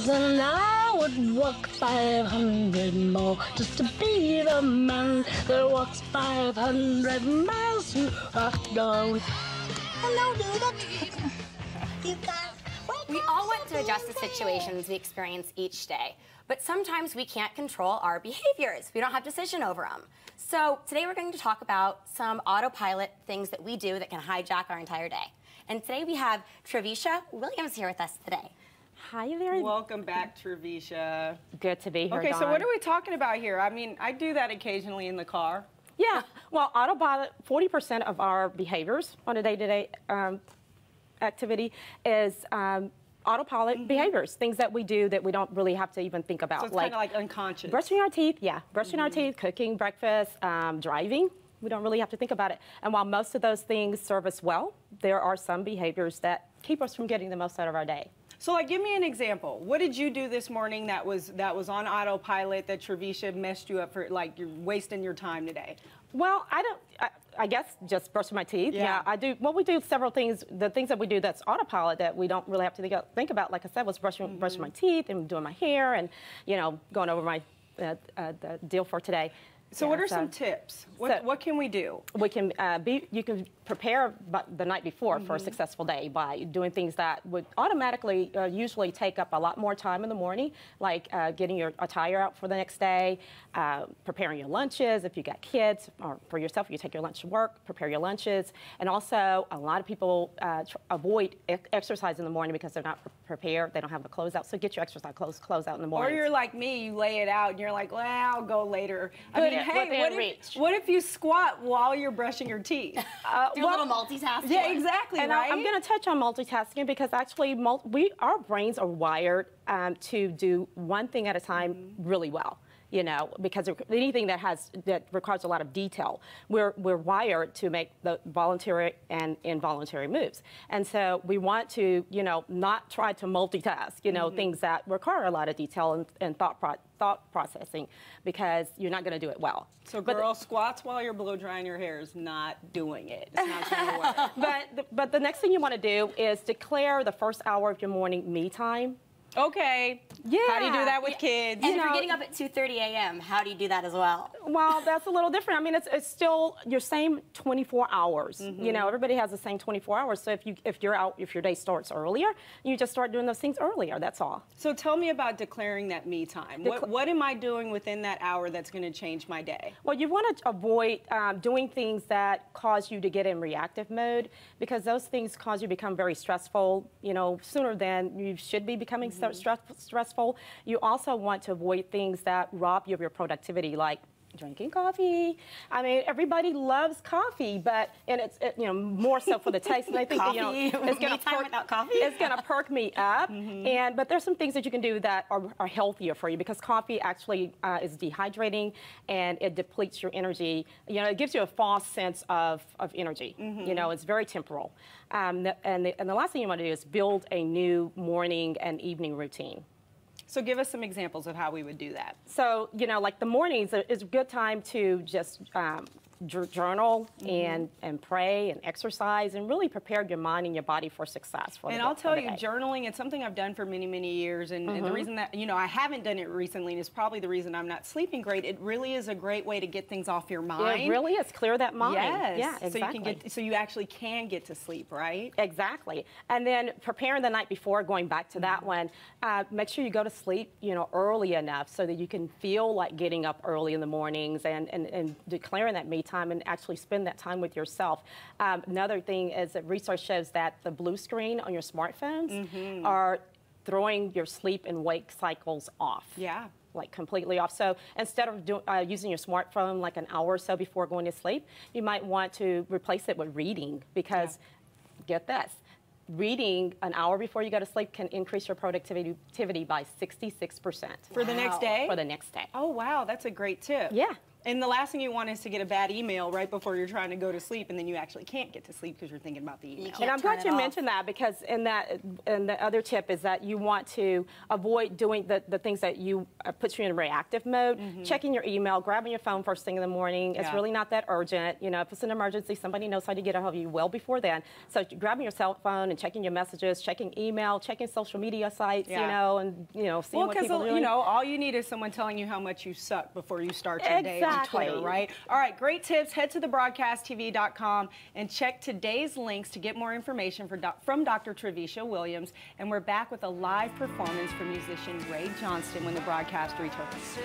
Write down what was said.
And I would walk 500 more just to be the man that walks 500 miles to rock on. Hello, dude. You guys. We all want to adjust to situations we experience each day, but sometimes we can't control our behaviors. We don't have decision over them. So today we're going to talk about some autopilot things that we do that can hijack our entire day. And today we have Trevisha Williams here with us today. Hi there. Welcome back, Trevisha. Good to be here, Okay, Dawn. so what are we talking about here? I mean, I do that occasionally in the car. Yeah, well, autopilot, 40% of our behaviors on a day-to-day activity is autopilot behaviors, things that we do that we don't really have to even think about. So it's kind of like unconscious. Brushing our teeth, brushing our teeth, cooking breakfast, driving. We don't really have to think about it. And while most of those things serve us well, there are some behaviors that keep us from getting the most out of our day. So, like, give me an example. What did you do this morning that was on autopilot that Trevisha messed you up for? Like, you're wasting your time today. Well, I guess just brushing my teeth. Yeah, I do. Well, we do several things. The things that we do that's autopilot that we don't really have to think about, like I said, was brushing my teeth and doing my hair and, you know, going over my the deal for today. So what are some tips? What can we do? We can you can prepare the night before for a successful day by doing things that would automatically usually take up a lot more time in the morning, like getting your attire out for the next day, preparing your lunches if you got kids, or for yourself, if you take your lunch to work, prepare your lunches. And also, a lot of people avoid exercise in the morning because they're not prepared, they don't have the clothes out, so get your exercise clothes out in the morning. Or you're like me, you lay it out and you're like, well, I'll go later. I mean, hey, what if you squat while you're brushing your teeth? Do a little multitasking. Yeah, exactly, and right? I'm going to touch on multitasking because actually our brains are wired to do one thing at a time really well. You know, because anything that requires a lot of detail, we're wired to make the voluntary and involuntary moves, and so we want to, you know, not try to multitask. You know, things that require a lot of detail and thought processing, because you're not going to do it well. So, girl, squats while you're blow drying your hair is not doing it. It's not going to work. But the next thing you want to do is declare the first hour of your morning me time. Okay. Yeah. How do you do that with kids? And if you're getting up at 2:30 a.m., how do you do that as well? Well, that's a little different. I mean, it's still your same 24 hours. You know, everybody has the same 24 hours. So if your day starts earlier, you just start doing those things earlier. That's all. So tell me about declaring that me time. What am I doing within that hour that's going to change my day? Well, you want to avoid doing things that cause you to get in reactive mode, because those things cause you to become very stressful, you know, sooner than you should be becoming stressful. You also want to avoid things that rob you of your productivity, like drinking coffee. I mean, everybody loves coffee, but it's you know, more so for the taste. And I think that, you know, it's going to perk me up. But there's some things that you can do that are healthier for you, because coffee actually is dehydrating and it depletes your energy. You know, it gives you a false sense of energy. You know, it's very temporal. And the last thing you want to do is build a new morning and evening routine. So give us some examples of how we would do that. So, you know, like the mornings is a good time to just journal and pray and exercise and really prepare your mind and your body for success. And I'll tell you, journaling, it's something I've done for many, many years. And the reason that, you know, I haven't done it recently, and it's probably the reason I'm not sleeping great. It really is a great way to get things off your mind. It really is. Clear that mind. Yes. Yeah, exactly. So you actually can get to sleep, right? Exactly. And then preparing the night before, going back to that one, make sure you go to sleep, you know, early enough so that you can feel like getting up early in the mornings and declaring that me time and actually spend that time with yourself. Another thing is that research shows that the blue screen on your smartphones are throwing your sleep and wake cycles off. Yeah. Like completely off. So instead of using your smartphone like an hour or so before going to sleep, you might want to replace it with reading, because get this, reading an hour before you go to sleep can increase your productivity by 66%. For the next day? For the next day. Oh, wow, that's a great tip. Yeah. And the last thing you want is to get a bad email right before you're trying to go to sleep, and then you actually can't get to sleep because you're thinking about the email. And I'm glad you mentioned that, because and the other tip is that you want to avoid doing the things that you put you in reactive mode. Checking your email, grabbing your phone first thing in the morning. It's really not that urgent. You know, if it's an emergency, somebody knows how to get a hold of you well before then. So grabbing your cell phone and checking your messages, checking email, checking social media sites, you know, and seeing what people are doing. You know, all you need is someone telling you how much you suck before you start your day on Twitter, right? All right, great tips. Head to thebroadcasttv.com and check today's links to get more information from Dr. Trevisha Williams. And we're back with a live performance from musician Ray Johnston when the broadcast returns.